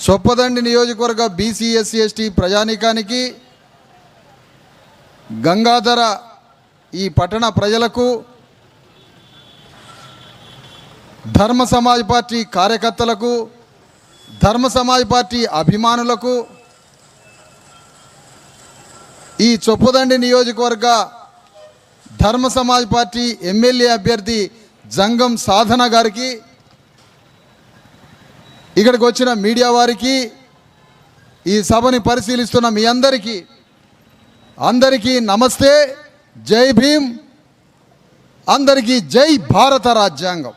చొప్పదండి నియోజకవర్గ BC SC ST ప్రజానీకానికి, గంగాధర ఈ పట్టణ ప్రజలకు, ధర్మ సమాజ్ పార్టీ కార్యకర్తలకు, ధర్మ సమాజ్ పార్టీ అభిమానులకు, ఈ చొప్పదండి నియోజకవర్గ ధర్మ సమాజ్ పార్టీ ఎమ్మెల్యే అభ్యర్థి జంగం సాధన గారికి, ఇక్కడికి వచ్చిన మీడియా వారికి, ఈ సభని పరిశీలిస్తున్న మీ అందరికీ నమస్తే, జై భీమ్, అందరికీ జై భారత రాజ్యాంగం.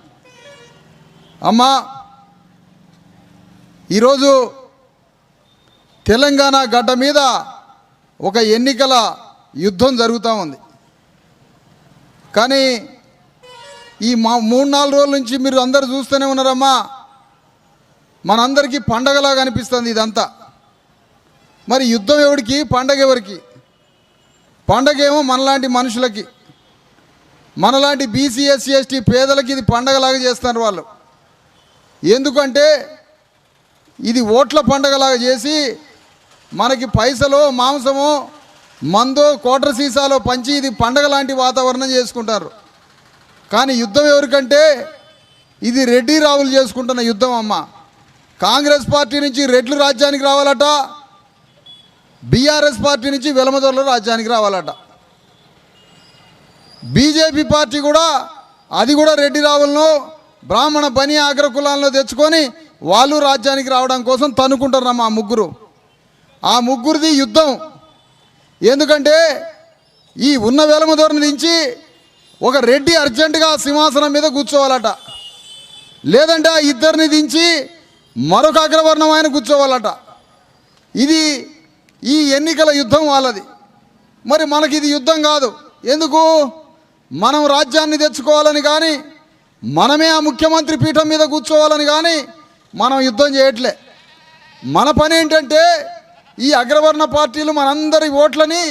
అమ్మా, ఈరోజు తెలంగాణ గడ్డ మీద ఒక ఎన్నికల యుద్ధం జరుగుతూ ఉంది. కానీ ఈ 3-4 రోజుల నుంచి మీరు అందరు చూస్తూనే ఉన్నారమ్మా, మనందరికీ పండగలాగా అనిపిస్తుంది ఇదంతా. మరి యుద్ధం ఎవరికి, పండగ ఎవరికి? పండగ ఏమో మనలాంటి మనుషులకి, మనలాంటి బీసీ ఎస్సీ ఎస్టీ పేదలకి ఇది పండగలాగా చేస్తున్నారు వాళ్ళు. ఎందుకంటే ఇది ఓట్ల పండగలాగా చేసి మనకి పైసలో, మాంసమో, మందో, కోట్ర సీసాలో పంచి ఇది పండగ లాంటి వాతావరణం చేసుకుంటారు. కానీ యుద్ధం ఎవరికంటే ఇది రెడ్డి రావులు చేసుకుంటున్న యుద్ధం అమ్మ. కాంగ్రెస్ పార్టీ నుంచి రెడ్లు రాజ్యానికి రావాలట, బీఆర్ఎస్ పార్టీ నుంచి వెలమదొరలు రాజ్యానికి రావాలట. బీజేపీ పార్టీ కూడా అది కూడా రెడ్డి రావులను బ్రాహ్మణ బని అగ్రకులాలను తెచ్చుకొని వాళ్ళు రాజ్యానికి రావడం కోసం తన్నుకుంటారమ్మా ఆ ముగ్గురిది యుద్ధం. ఎందుకంటే ఈ ఉన్న వెలమదొరని దించి ఒక రెడ్డి అర్జెంటుగా సింహాసనం మీద కూర్చోవాలట, లేదంటే ఆ ఇద్దరిని దించి మరొక అగ్రవర్ణం ఆయన కూర్చోవాలట. ఇది ఈ ఎన్నికల యుద్ధం వాళ్ళది. మరి మనకి ఇది యుద్ధం కాదు. ఎందుకు? మనం రాజ్యాన్ని తెచ్చుకోవాలని కానీ, మనమే ఆ ముఖ్యమంత్రి పీఠం మీద కూర్చోవాలని కానీ మనం యుద్ధం చేయట్లే. మన పని ఏంటంటే ఈ అగ్రవర్ణ పార్టీలు మనందరి ఓట్లని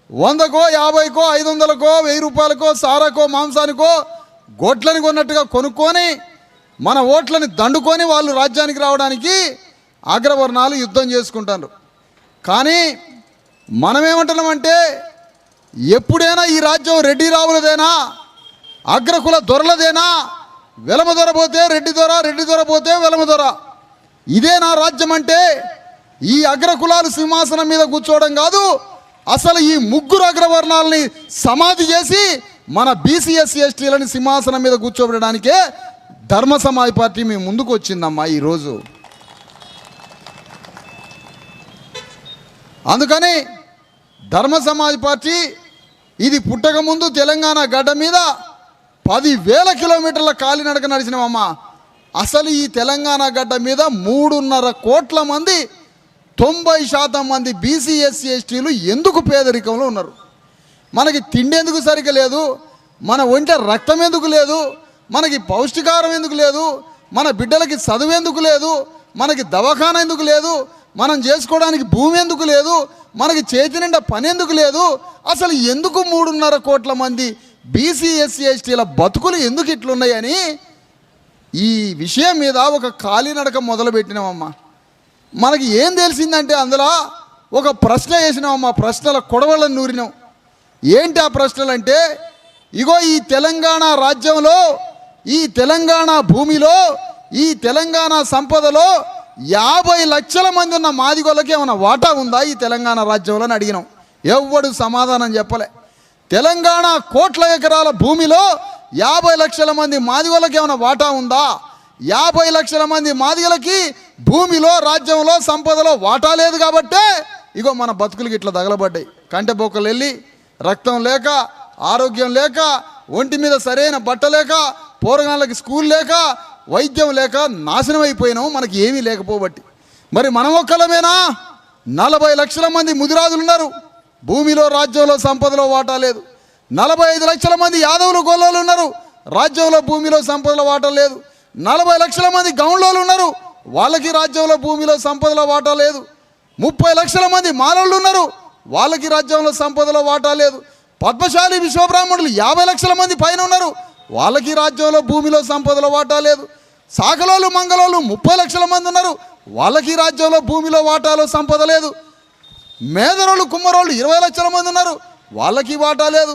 100కో, 50కో, 500కో, 1000 రూపాయలకో, సారాకో, మాంసానికో, గొడ్లని కొన్నట్టుగా కొనుక్కొని మన ఓట్లని దండుకొని వాళ్ళు రాజ్యానికి రావడానికి అగ్రవర్ణాలు యుద్ధం చేసుకుంటారు. కానీ మనమేమంటున్నామంటే ఎప్పుడైనా ఈ రాజ్యం రెడ్డి రావులదేనా, అగ్రకుల దొరలదేనా? వెలమదొర పోతే రెడ్డి దొర, రెడ్డి దొర పోతే వెలమదొర. ఇదే నా రాజ్యం అంటే ఈ అగ్రకులాలు సింహాసనం మీద కూర్చోవడం కాదు, అసలు ఈ ముగ్గురు అగ్రవర్ణాలని సమాధి చేసి మన బీసీ ఎస్సీ ఎస్టీలని సింహాసనం మీద కూర్చోబెట్టడానికే ధర్మ సమాజ్ పార్టీ మీ ముందుకు వచ్చిందమ్మా ఈరోజు. అందుకని ధర్మ సమాజ్ పార్టీ ఇది పుట్టకముందు తెలంగాణ గడ్డ మీద 10,000 కిలోమీటర్ల కాలినడక నడిచినామమ్మా. అసలు ఈ తెలంగాణ గడ్డ మీద 3.5 కోట్ల మంది, 90% మంది బీసీ ఎస్సీ ఎస్టీలు ఎందుకు పేదరికంలో ఉన్నారు? మనకి తిండి ఎందుకు సరిగ్గా లేదు? మన ఒంట రక్తం ఎందుకు లేదు? మనకి పౌష్టికారం ఎందుకు లేదు? మన బిడ్డలకి చదువు ఎందుకు లేదు? మనకి దవాఖానా ఎందుకు లేదు? మనం చేసుకోవడానికి భూమి ఎందుకు లేదు? మనకి చేతి నిండా పని ఎందుకు లేదు? అసలు ఎందుకు 3.5 కోట్ల మంది బీసీ ఎస్సీ ఎస్టీల బతుకులు ఎందుకు ఇట్లున్నాయని ఈ విషయం మీద ఒక కాలినడక మొదలుపెట్టినామమ్మా. మనకి ఏం తెలిసిందంటే అందులో ఒక ప్రశ్న వేసినామమ్మా, ప్రశ్నల కొడవళ్ళని నూరినాం. ఏంటి ఆ ప్రశ్నలు అంటే, ఇగో ఈ తెలంగాణ రాజ్యంలో, ఈ తెలంగాణ భూమిలో, ఈ తెలంగాణ సంపదలో 50 లక్షల మంది ఉన్న మాదిగోళ్ళకి ఏమైనా వాటా ఉందా ఈ తెలంగాణ రాజ్యంలో అని అడిగినాం. ఎవ్వడు సమాధానం చెప్పలే. తెలంగాణ కోట్ల ఎకరాల భూమిలో 50 లక్షల మంది మాదిగోళ్ళకి ఏమైనా వాటా ఉందా? 50 లక్షల మంది మాదిగలకి భూమిలో, రాజ్యంలో, సంపదలో వాటా లేదు కాబట్టే ఇగో మన బతుకులకి ఇట్లా తగలబడ్డాయి. కంటె బొక్కలు వెళ్ళి, రక్తం లేక, ఆరోగ్యం లేక, ఒంటి మీద సరైన బట్ట లేక, పోరగాళ్ళకి స్కూల్ లేక, వైద్యం లేక నాశనం అయిపోయినాం మనకి ఏమీ లేకపోబట్టి. మరి మనం ఒక్కలమేనా? 40 లక్షల మంది ముదిరాజులు ఉన్నారు, భూమిలో, రాజ్యంలో, సంపదలో వాటా లేదు. 45 లక్షల మంది యాదవులు, గొల్లోలు ఉన్నారు, రాజ్యంలో, భూమిలో, సంపదలో వాటా లేదు. 40 లక్షల మంది గౌండ్లోలు ఉన్నారు, వాళ్ళకి రాజ్యంలో, భూమిలో, సంపదలో వాటా లేదు. 30 లక్షల మంది మాలవులు ఉన్నారు, వాళ్ళకి రాజ్యంలో, సంపదలో వాటా లేదు. పద్మశాలి విశ్వబ్రాహ్మణులు 50 లక్షల మంది పైన ఉన్నారు, వాళ్ళకి రాజ్యంలో, భూమిలో, సంపదలో వాటా లేదు. సాకలోలు, మంగళోళ్ళు 30 లక్షల మంది ఉన్నారు, వాళ్ళకి ఈ రాజ్యంలో భూమిలో వాటాలో సంపద లేదు. మేదరోళ్ళు కుమ్మరోళ్ళు 20 లక్షల మంది ఉన్నారు, వాళ్ళకి వాటా లేదు.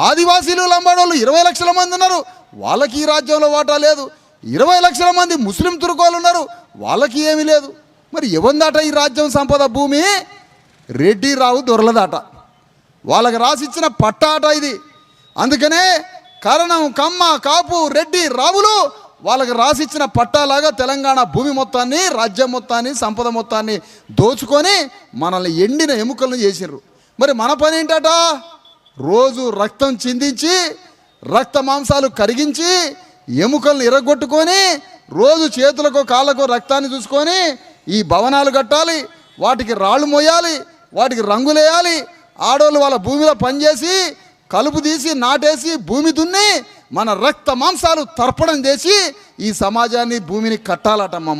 ఆదివాసీలు లంబాడోళ్ళు 20 లక్షల మంది ఉన్నారు, వాళ్ళకి ఈ రాజ్యంలో వాటా లేదు. 20 లక్షల మంది ముస్లిం తుర్కోలు ఉన్నారు, వాళ్ళకి ఏమీ లేదు. మరి ఎవందాట ఈ రాజ్యం సంపద భూమి? రెడ్డి రావు దొరలదాట, వాళ్ళకి రాసిచ్చిన పట్టాట ఇది. అందుకనే కరణం కమ్మ కాపు రెడ్డి రావులు వాళ్ళకి రాసిచ్చిన పట్టాలాగా తెలంగాణ భూమి మొత్తాన్ని, రాజ్యం మొత్తాన్ని, సంపద మొత్తాన్ని దోచుకొని మనల్ని ఎండిన ఎముకలను చేసిర్రు. మరి మన పని ఏంటట? రోజు రక్తం చిందించి, రక్త మాంసాలు కరిగించి, ఎముకలను ఇరగొట్టుకొని, రోజు చేతులకు కాళ్ళకు రక్తాన్ని చూసుకొని ఈ భవనాలు కట్టాలి, వాటికి రాళ్ళు మోయాలి, వాటికి రంగులేయాలి. ఆడోళ్ళు వాళ్ళ భూమిలో పనిచేసి కలుపు తీసి నాటేసి భూమి దున్ని మన రక్త మాంసాలు తర్పణం చేసి ఈ సమాజాన్ని భూమిని కట్టాలటమ్మా.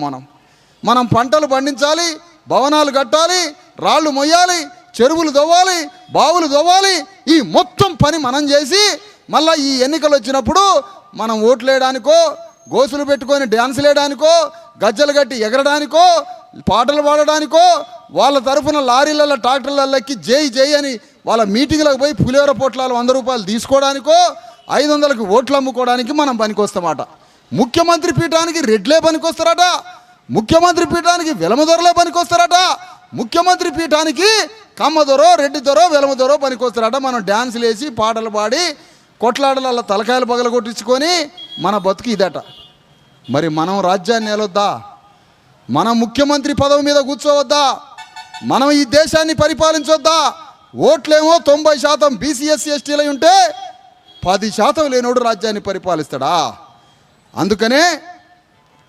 మనం పంటలు పండించాలి, భవనాలు కట్టాలి, రాళ్ళు మొయ్యాలి, చెరువులు దవ్వాలి, బావులు దవ్వాలి. ఈ మొత్తం పని మనం చేసి మళ్ళీ ఈ ఎన్నికలు వచ్చినప్పుడు మనం ఓట్లు వేయడానికో, గోసులు పెట్టుకొని డ్యాన్సులు వేయడానికో, గజ్జలు కట్టి ఎగరడానికో, పాటలు పాడడానికో, వాళ్ళ తరఫున లారీలలో ట్రాక్టర్లలో ఎక్కి జై జై అని వాళ్ళ మీటింగ్లకు పోయి పులిహోర పొట్లాలు 100 రూపాయలు తీసుకోవడానికో, 500కి ఓట్లు అమ్ముకోవడానికి మనం పనికొస్తామట. ముఖ్యమంత్రి పీఠానికి రెడ్లే పనికొస్తారట, ముఖ్యమంత్రి పీఠానికి వెలమదొరలే పనికొస్తారట, ముఖ్యమంత్రి పీఠానికి కమ్మదొరో రెడ్డిదొరో వెలమదొరో పనికొస్తారట. మనం డ్యాన్సులు వేసి పాటలు పాడి కొట్లాడల తలకాయలు పగల కొట్టించుకొని మన బతుకు ఇదట. మరి మనం రాజ్యాన్ని ఏలొద్దా? మనం ముఖ్యమంత్రి పదవి మీద కూర్చోవద్దా? మనం ఈ దేశాన్ని పరిపాలించొద్దా? ఓట్లేమో 90% బీసీ ఎస్సీ ఎస్టీలు ఉంటే 10% లేనోడు రాజ్యాన్ని పరిపాలిస్తాడా? అందుకనే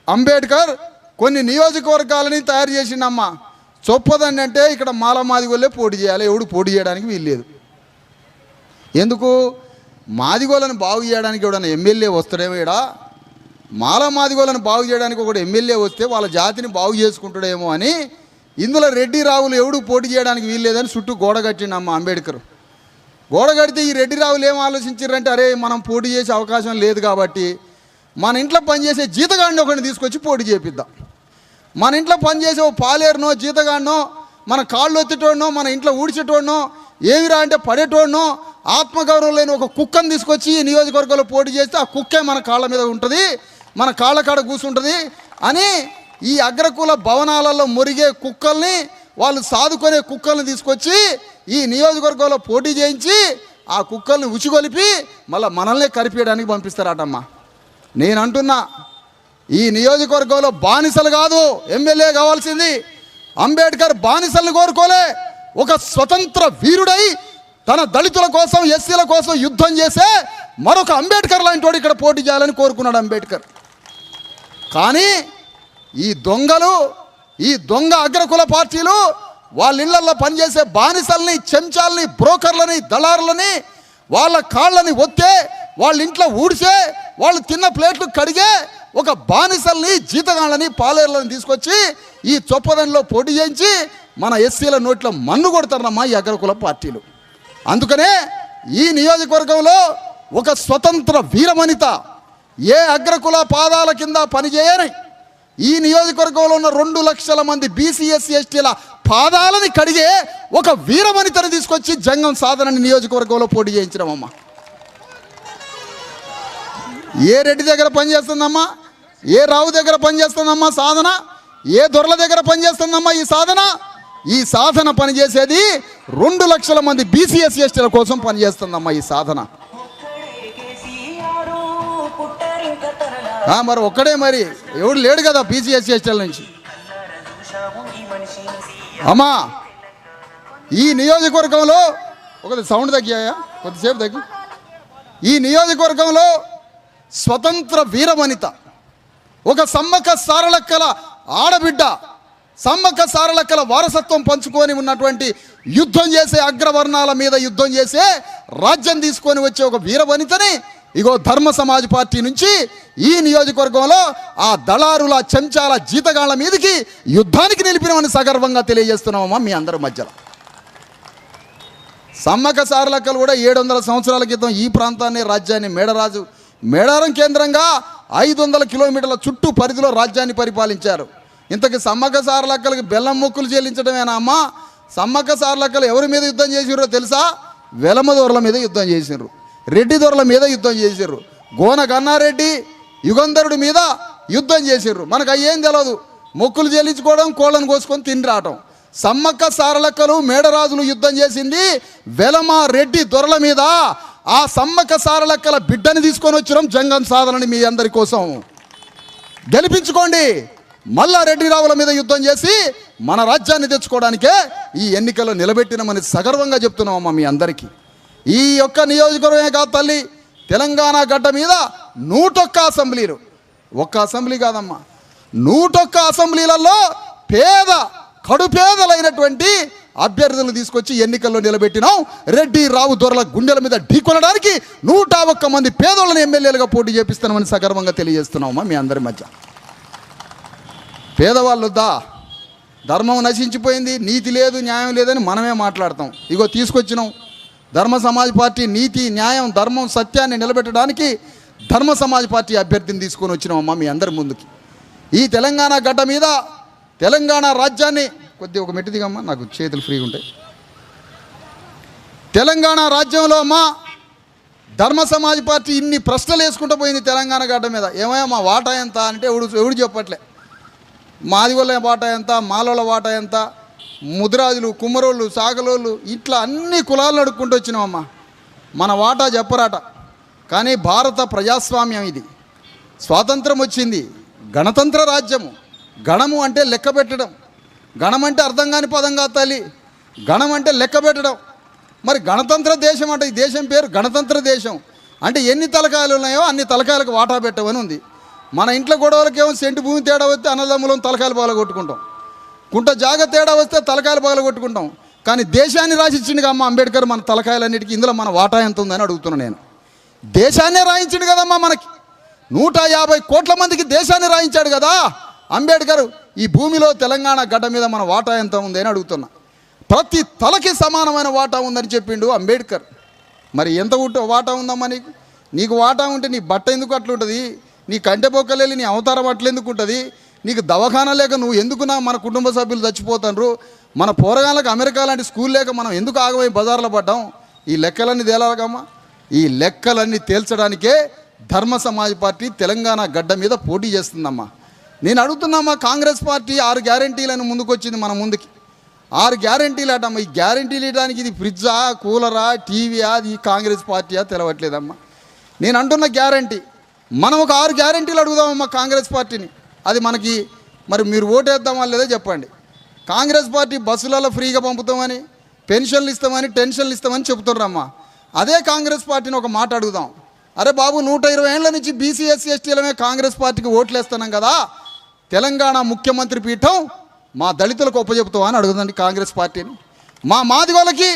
అంబేద్కర్ కొన్ని నియోజకవర్గాలని తయారు చేసిండమ్మా. చొప్పదండి అంటే ఇక్కడ మాదిగోళ్ళే పోటీ చేయాలి, ఎవడు పోటీ చేయడానికి వీల్లేదు. ఎందుకు? మాదిగోళ్ళని బాగు చేయడానికి ఎవడన్నా ఎమ్మెల్యే వస్తాడేమో? ఇక్కడ మాదిగోళ్ళని బాగు చేయడానికి ఒకడు ఎమ్మెల్యే వస్తే వాళ్ళ జాతిని బాగు చేసుకుంటాడేమో అని ఇందులో రెడ్డి రావులు ఎవడు పోటీ చేయడానికి వీల్లేదని చుట్టూ గోడ కట్టిండమ్మ అంబేద్కర్. గోడ కడితే ఈ రెడ్డి రావులు ఏం ఆలోచించారంటే, అరే మనం పోటీ చేసే అవకాశం లేదు కాబట్టి మన ఇంట్లో పనిచేసే జీతగాడిని ఒకరిని తీసుకొచ్చి పోటీ చేపిద్దాం. మన ఇంట్లో పనిచేసే ఓ పాలేరునో జీతగాడినో, మన కాళ్ళు ఎత్తేటోడినో, మన ఇంట్లో ఊడ్చేటోడినో, ఏమిరా అంటే పడేటోడినో, ఆత్మగౌరవం లేని ఒక కుక్కను తీసుకొచ్చి ఈ నియోజకవర్గంలో పోటీ చేస్తే ఆ కుక్కే మన కాళ్ళ మీద ఉంటుంది, మన కాళ్ళ కాడ కూర్చుంటుంది అని ఈ అగ్రకుల భవనాలలో మురిగే కుక్కల్ని, వాళ్ళు సాదుకునే కుక్కల్ని తీసుకొచ్చి ఈ నియోజకవర్గంలో పోటీ చేయించి ఆ కుక్కల్ని ఉచిగొలిపి మళ్ళీ మనల్నే కరిపేయడానికి పంపిస్తారటమ్మా. నేను అంటున్నా, ఈ నియోజకవర్గంలో బానిసలు కాదు ఎమ్మెల్యే కావాల్సింది. అంబేద్కర్ బానిసల్ని కోరుకోలే, ఒక స్వతంత్ర వీరుడై తన దళితుల కోసం, ఎస్సీల కోసం యుద్ధం చేసే మరొక అంబేద్కర్ లాంటి వాడు ఇక్కడ పోటీ చేయాలని కోరుకున్నాడు అంబేద్కర్. కానీ ఈ దొంగలు, ఈ దొంగ అగ్రకుల పార్టీలు వాళ్ళ ఇళ్లలో పనిచేసే బానిసల్ని, చెంచాలని, బ్రోకర్లని, దళారులని, వాళ్ళ కాళ్ళని ఒత్తే, వాళ్ళ ఇంట్లో ఊడిసే, వాళ్ళు తిన్న ప్లేట్లు కడిగే ఒక బానిసల్ని, జీతగాళ్ళని, పాలేర్లను తీసుకొచ్చి ఈ చొప్పదంలో పోటీ చేయించి మన ఎస్సీల నోట్లో మన్ను కొడతారన్నమ్మా ఈ అగ్రకుల పార్టీలు. అందుకనే ఈ నియోజకవర్గంలో ఒక స్వతంత్ర వీరవనిత, ఏ అగ్రకుల పాదాల కింద పనిచేయని ఈ నియోజకవర్గంలో ఉన్న 2 లక్షల మంది బీసీ ఎస్సీ ఎస్టీల పాదాలని కడిగే ఒక వీరవనితను తీసుకొచ్చి జంగం సాధన నియోజకవర్గంలో పోటీ చేయించడమమ్మా. ఏ రెడ్డి దగ్గర పనిచేస్తుందమ్మా? ఏ రావు దగ్గర పనిచేస్తుందమ్మా సాధన? ఏ దొరల దగ్గర పనిచేస్తుందమ్మా ఈ సాధన? ఈ సాధన పనిచేసేది 2 లక్షల మంది బీసీ ఎస్సీ ఎస్టీల కోసం పనిచేస్తుందమ్మా ఈ సాధన. మరి ఒక్కడే, మరి ఎవడు లేడు కదా బీసీ ఎస్సీ ఎస్టీల నుంచి. అమ్మా ఈ నియోజకవర్గంలో ఒక సౌండ్ తగ్గాయా, కొద్దిసేపు తగ్గి. ఈ నియోజకవర్గంలో స్వతంత్ర వీరవనిత, ఒక సమ్మక్క సారలక్కల ఆడబిడ్డ, సమ్మక్క సారలక్కల వారసత్వం పంచుకొని ఉన్నటువంటి యుద్ధం చేసే, అగ్రవర్ణాల మీద యుద్ధం చేసే, రాజ్యం తీసుకొని వచ్చే ఒక వీరవనితని ఇగో ధర్మ సమాజ్ పార్టీ నుంచి ఈ నియోజకవర్గంలో ఆ దళారుల, చెంచాల, జీతగాళ్ల మీదకి యుద్ధానికి నిలిపినమని సగర్వంగా తెలియజేస్తున్నామమ్మా మీ అందరి మధ్యలో. సమ్మక్క సారలక్కలు కూడా 700 సంవత్సరాల క్రితం ఈ ప్రాంతాన్ని, రాజ్యాన్ని, మేడారం కేంద్రంగా 500 కిలోమీటర్ల చుట్టూ పరిధిలో రాజ్యాన్ని పరిపాలించారు. ఇంతకు సమ్మక్క సారలక్కలకి బెల్లం మొక్కులు చెల్లించడమేనా అమ్మా? సమ్మక్క సారలక్కలు ఎవరి మీద యుద్ధం చేసిర్రో తెలుసా? వెలమ దొరల మీద యుద్ధం చేసిర్రు, రెడ్డి దొరల మీద యుద్ధం చేసిర్రు, గోన గన్నారెడ్డి యుగంధరుడి మీద యుద్ధం చేసిర్రు. మనకు అయ్యేం తెలియదు, మొక్కులు చెల్లించుకోవడం, కోళ్ళను కోసుకొని తిని రావటం. సమ్మక్క సారలక్కలు మేడరాజులు యుద్ధం చేసింది వెలమ రెడ్డి దొరల మీద. ఆ సమ్మక్క సారలక్కల బిడ్డని తీసుకొని వచ్చినాం జంగం సాధనని మీ అందరి కోసం. గెలిపించుకోండి. మళ్ళా రెడ్డి రావుల మీద యుద్ధం చేసి మన రాజ్యాన్ని తెచ్చుకోవడానికే ఈ ఎన్నికల్లో నిలబెట్టినామని సగర్వంగా చెప్తున్నామమ్మా మీ అందరికీ. ఈ యొక్క నియోజకవర్గమే కాదు తల్లి, తెలంగాణ గడ్డ మీద 101 అసెంబ్లీలు, ఒక్క అసెంబ్లీ కాదమ్మా, 101 అసెంబ్లీలలో కడుపేదలైనటువంటి అభ్యర్థులను తీసుకొచ్చి ఎన్నికల్లో నిలబెట్టినాం. రెడ్డి రావు దొరల గుండెల మీద ఢీకొనడానికి 101 మంది పేదోళ్ళని ఎమ్మెల్యేలుగా పోటీ చేపిస్తున్నామని సగర్వంగా తెలియజేస్తున్నామమ్మా మీ అందరి మధ్య. పేదవాళ్ళు వద్దా? ధర్మం నశించిపోయింది, నీతి లేదు, న్యాయం లేదని మనమే మాట్లాడతాం. ఇగో తీసుకొచ్చినాం ధర్మ సమాజ్ పార్టీ. నీతి, న్యాయం, ధర్మం, సత్యాన్ని నిలబెట్టడానికి ధర్మ సమాజ్ పార్టీ అభ్యర్థిని తీసుకొని వచ్చినామమ్మా మీ అందరి ముందుకి. ఈ తెలంగాణ గడ్డ మీద తెలంగాణ రాజ్యాన్ని కొద్దిగా ఒక మెట్టు దిగమ్మా, నాకు చేతులు ఫ్రీగా ఉంటాయి. తెలంగాణ రాజ్యంలో అమ్మా ధర్మ సమాజ్ పార్టీ ఇన్ని ప్రశ్నలు వేసుకుంటూ పోయింది తెలంగాణ గడ్డ మీద. ఏమయ్యా మా వాటా ఎంత అంటే ఎవడు చెప్పట్లే. మాదిగోళ్ళ వాటా ఎంత, మాలోళ్ళ వాటా ఎంత, ముదిరాజులు, కుమ్మరోళ్ళు, సాగలోళ్ళు, ఇట్లా అన్ని కులాలను అడుక్కుంటూ వచ్చినామమ్మా. మన వాటా చెప్పరాట. కానీ భారత ప్రజాస్వామ్యం ఇది. స్వాతంత్రం వచ్చింది, గణతంత్ర రాజ్యము. గణము అంటే లెక్క పెట్టడం. గణం అంటే అర్థం కాని పదం కాదు తల్లి, గణం అంటే లెక్క పెట్టడం. మరి గణతంత్ర దేశం అంటే ఈ దేశం పేరు గణతంత్ర దేశం. అంటే ఎన్ని తలకాయలు ఉన్నాయో అన్ని తలకాయలకు వాటా పెట్టవని ఉంది. మన ఇంట్లో గొడవలకేమో సెంటు భూమి తేడా వస్తే అన్నదమ్ములం తలకాయలు పగల కొట్టుకుంటాం, కుంట జాగ తేడా వస్తే తలకాయలు పగల కొట్టుకుంటాం. కానీ దేశాన్ని రాసిచ్చిండుగా అమ్మ అంబేద్కర్ మన తలకాయలన్నిటికీ. ఇందులో మన వాటా ఎంత ఉందని అడుగుతున్నాను నేను. దేశాన్నే రాయించిండు కదమ్మా మనకి, 150 కోట్ల మందికి దేశాన్ని రాయించాడు కదా అంబేద్కర్. ఈ భూమిలో తెలంగాణ గడ్డ మీద మన వాటా ఎంత ఉంది అని అడుగుతున్నా. ప్రతి తలకి సమానమైన వాటా ఉందని చెప్పిండు అంబేద్కర్. మరి ఎంత వాటా ఉందమ్మా నీకు? నీకు వాటా ఉంటే నీ బట్ట ఎందుకు అట్లుంటుంది? నీ కంటె బొక్కలేని నీ అవతారం అట్లెందుకు ఉంటుంది? నీకు దవాఖానా లేక నువ్వు ఎందుకు మన కుటుంబ సభ్యులు చచ్చిపోతారు? మన పోరగాళ్ళకి అమెరికా లాంటి స్కూల్ లేక మనం ఎందుకు ఆగమై బజార్లో పడ్డాం? ఈ లెక్కలన్నీ తేలాలకమ్మా. ఈ లెక్కలన్నీ తేల్చడానికే ధర్మ సమాజ్ పార్టీ తెలంగాణ గడ్డ మీద పోటీ చేస్తుందమ్మా. నేను అడుగుతున్నామ్మా, కాంగ్రెస్ పార్టీ 6 గ్యారెంటీలను ముందుకొచ్చింది మన ముందుకి. 6 గ్యారెంటీలు అటమ్మా. ఈ గ్యారెంటీలు ఇవ్వడానికి ఇది ఫ్రిడ్జా, కూలరా, టీవీయా, అది కాంగ్రెస్ పార్టీయా తెలవట్లేదమ్మా. నేను అంటున్న గ్యారెంటీ, మనం ఒక 6 గ్యారెంటీలు అడుగుదామమ్మా కాంగ్రెస్ పార్టీని. అది మనకి మరి మీరు ఓటేద్దామా లేదో చెప్పండి. కాంగ్రెస్ పార్టీ బస్సులలో ఫ్రీగా పంపుతామని, పెన్షన్లు ఇస్తామని, టెన్షన్లు ఇస్తామని చెబుతున్నారమ్మా. అదే కాంగ్రెస్ పార్టీని ఒక మాట అడుగుదాం. అరే బాబు, 120 ఏళ్ల నుంచి బీసీ ఎస్సీ ఎస్టీలమే కాంగ్రెస్ పార్టీకి ఓట్లు వేస్తున్నాం కదా, తెలంగాణ ముఖ్యమంత్రి పీఠం మా దళితులకు ఒప్పచెపుతావా అని అడుగుదండి కాంగ్రెస్ పార్టీని. మా మాదిగోళ్ళకి